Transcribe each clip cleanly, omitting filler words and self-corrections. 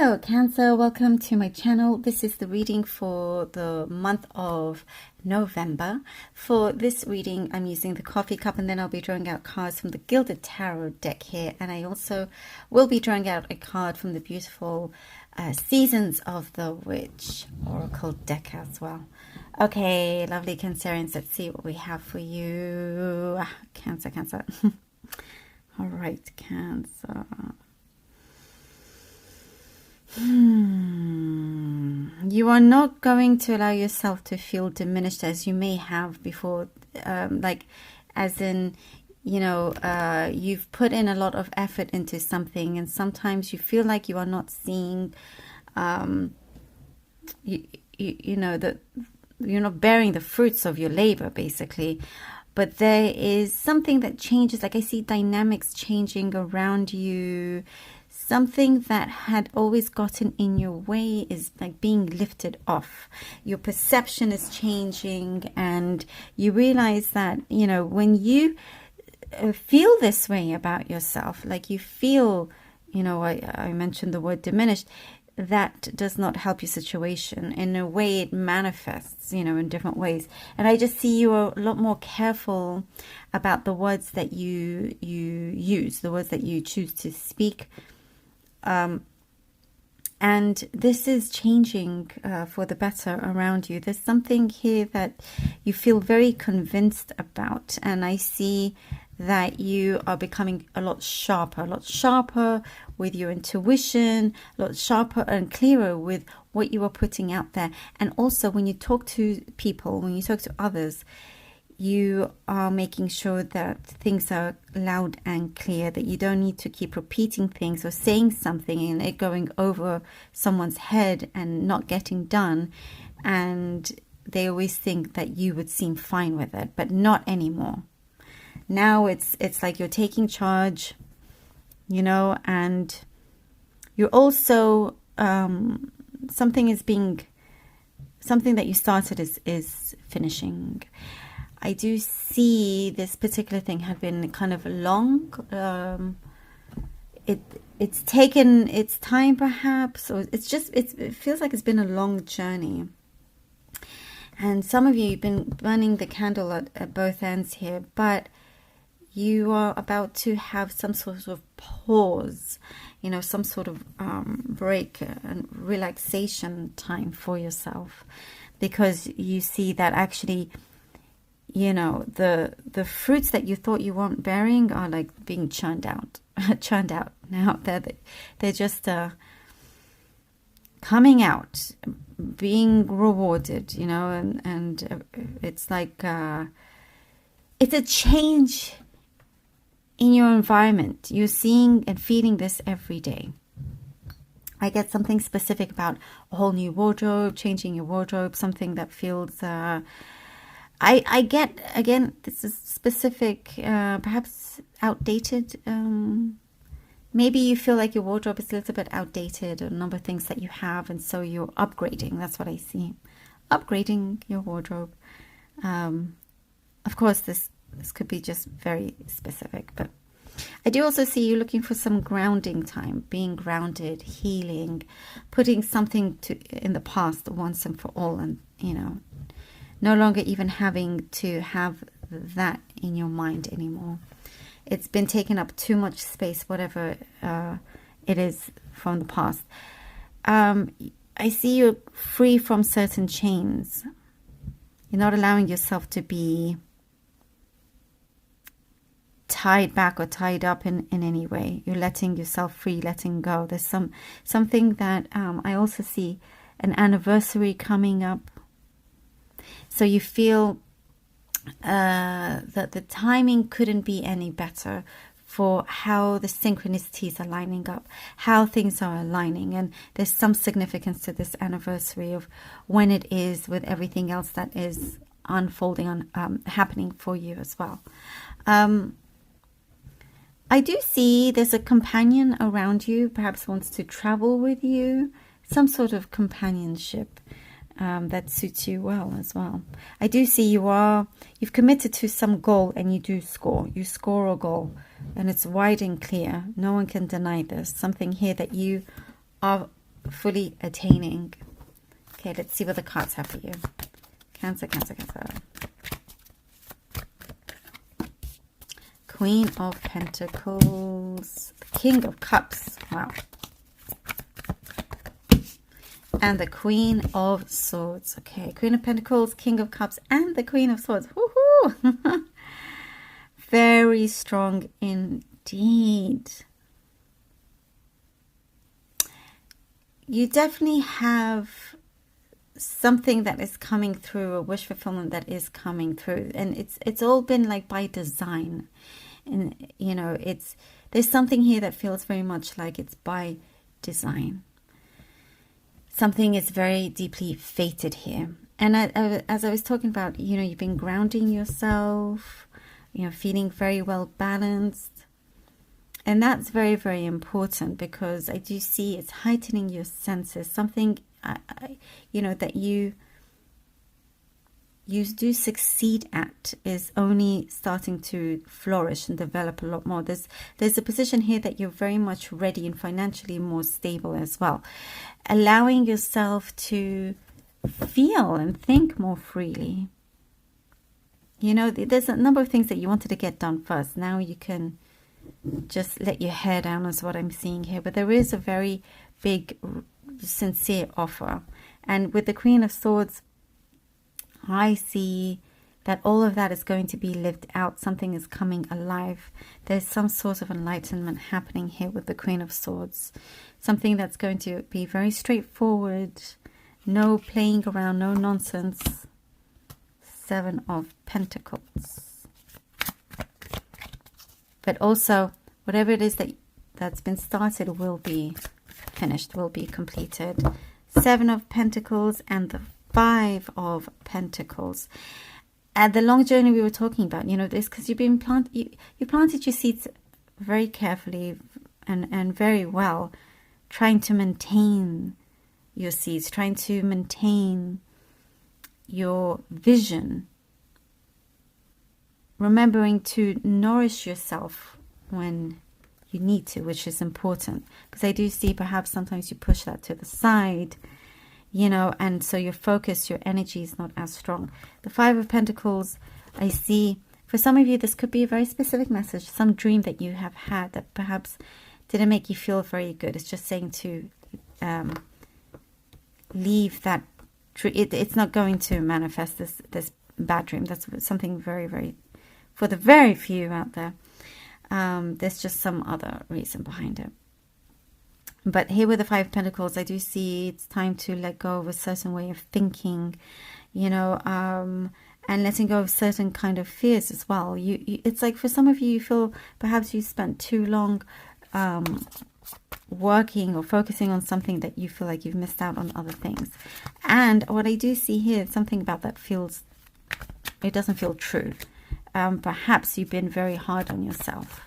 Hello Cancer, welcome to my channel. This is the reading for the month of November. For this reading I'm using the coffee cup, and then I'll be drawing out cards from the Gilded Tarot deck here, and I also will be drawing out a card from the beautiful Seasons of the Witch Oracle deck as well. Okay, lovely Cancerians, let's see what we have for you. Cancer. All right, Cancer. You are not going to allow yourself to feel diminished as you may have before, like as in, you know, you've put in a lot of effort into something, and sometimes you feel like you are not seeing, you know, that you're not bearing the fruits of your labor, basically. But there is something that changes, like I see dynamics changing around you. Something that had always gotten in your way is like being lifted off. Your perception is changing, and you realize that, you know, when you feel this way about yourself, like you feel, you know, I mentioned the word diminished, that does not help your situation. In a way, it manifests, you know, in different ways. And I just see you are a lot more careful about the words that you use, the words that you choose to speak. And this is changing for the better around you. There's something here that you feel very convinced about, and I see that you are becoming a lot sharper with your intuition, a lot sharper and clearer with what you are putting out there. And also when you talk to people, when you talk to others, you are making sure that things are loud and clear, that you don't need to keep repeating things or saying something and it going over someone's head and not getting done. And they always think that you would seem fine with it, but not anymore. Now it's like you're taking charge, you know, and you're also, something that you started is finishing. I do see this particular thing had been kind of long. It's taken its time, perhaps, or it feels like it's been a long journey. And some of you have been burning the candle at both ends here, but you are about to have some sort of pause, you know, some sort of break and relaxation time for yourself, because you see that actually, you know, the fruits that you thought you weren't bearing are like being churned out now. They're just coming out, being rewarded, you know, and it's like it's a change in your environment. You're seeing and feeling this every day. I get something specific about a whole new wardrobe, changing your wardrobe, something that feels I get, again, this is specific, perhaps outdated. Maybe you feel like your wardrobe is a little bit outdated, a number of things that you have, and so you're upgrading. That's what I see. Upgrading your wardrobe. Of course, this could be just very specific, but I do also see you looking for some grounding time, being grounded, healing, putting something in the past once and for all, and, you know, no longer even having to have that in your mind anymore. It's been taking up too much space, whatever it is from the past. I see you're free from certain chains. You're not allowing yourself to be tied back or tied up in any way. You're letting yourself free, letting go. There's something that I also see an anniversary coming up. So you feel that the timing couldn't be any better for how the synchronicities are lining up, how things are aligning. And there's some significance to this anniversary of when it is, with everything else that is unfolding, happening for you as well. I do see there's a companion around you, perhaps wants to travel with you, some sort of companionship. That suits you well as well. I do see you've committed to some goal, and you do score. You score a goal, and it's wide and clear. No one can deny this. Something here that you are fully attaining. Okay, let's see what the cards have for you. Cancer, Cancer, Cancer. Queen of Pentacles, King of Cups, wow. And the Queen of Swords. Okay, Queen of Pentacles, King of Cups, and the Queen of Swords. Woohoo! Very strong indeed. You definitely have something that is coming through, a wish fulfillment that is coming through, and it's all been like by design. And you know, there's something here that feels very much like it's by design. Something is very deeply fated here. And as I was talking about, you know, you've been grounding yourself, you know, feeling very well balanced. And that's very, very important, because I do see it's heightening your senses. Something, you know, that you do succeed at is only starting to flourish and develop a lot more. There's a position here that you're very much ready and financially more stable as well. Allowing yourself to feel and think more freely. You know, there's a number of things that you wanted to get done first. Now you can just let your hair down, is what I'm seeing here. But there is a very big, sincere offer. And with the Queen of Swords, I see that all of that is going to be lived out. Something is coming alive. There's some sort of enlightenment happening here with the Queen of Swords. Something that's going to be very straightforward. No playing around, no nonsense. Seven of Pentacles. But also, whatever it is that's been started will be finished, will be completed. Seven of Pentacles and the Five of Pentacles. At the long journey we were talking about, you know, this, because you've been you planted your seeds very carefully and very well, trying to maintain your seeds, trying to maintain your vision, remembering to nourish yourself when you need to, which is important, because I do see perhaps sometimes you push that to the side, you know, and so your focus, your energy is not as strong. The Five of Pentacles, I see, for some of you, this could be a very specific message, some dream that you have had that perhaps didn't make you feel very good. It's just saying to leave that. It's not going to manifest this bad dream. That's something very, very, for the very few out there. There's just some other reason behind it. But here with the Five of Pentacles, I do see it's time to let go of a certain way of thinking, you know, and letting go of certain kind of fears as well. It's like for some of you, you feel perhaps you spent too long working or focusing on something that you feel like you've missed out on other things. And what I do see here, something about that it doesn't feel true. Perhaps you've been very hard on yourself.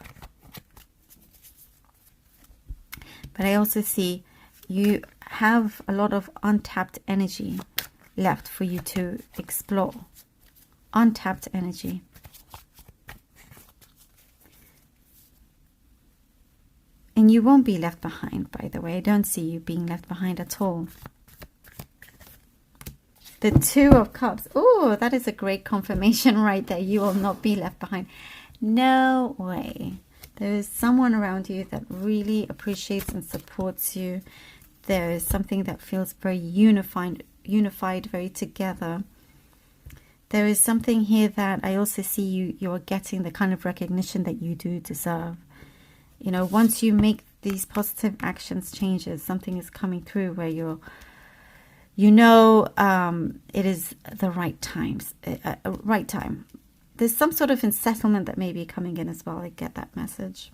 But I also see you have a lot of untapped energy left for you to explore. Untapped energy. And you won't be left behind, by the way. I don't see you being left behind at all. The Two of Cups. Oh, that is a great confirmation right there. You will not be left behind. No way. There is someone around you that really appreciates and supports you. There is something that feels very unified, very together. There is something here that I also see you're getting the kind of recognition that you do deserve. You know, once you make these positive actions, changes, something is coming through where you know, it is the right times, right time. There's some sort of settlement that may be coming in as well. I get that message.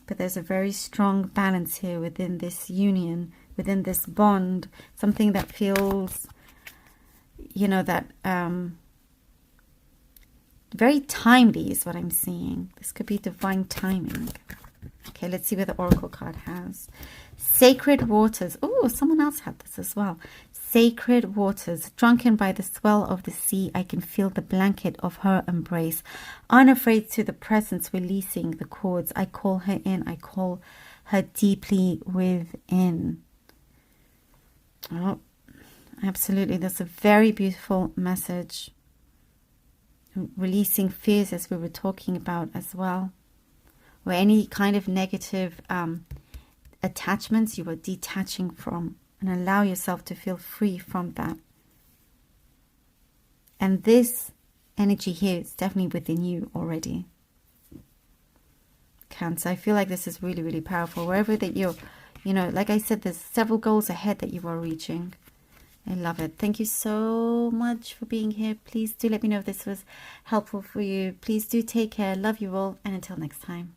But there's a very strong balance here within this union, within this bond. Something that feels, you know, that very timely is what I'm seeing. This could be divine timing. Okay, let's see what the Oracle card has. Sacred waters. Oh, someone else had this as well. Sacred waters, drunken by the swell of the sea, I can feel the blanket of her embrace. Unafraid to the presence, releasing the cords. I call her in, I call her deeply within. Oh, absolutely. That's a very beautiful message. Releasing fears, as we were talking about as well, or any kind of negative attachments you are detaching from, and allow yourself to feel free from that. And this energy here is definitely within you already, Cancer. I feel like this is really, really powerful. Wherever that you're, you know, like I said, there's several goals ahead that you are reaching. I love it. Thank you so much for being here. Please do let me know if this was helpful for you. Please do take care. Love you all. And until next time.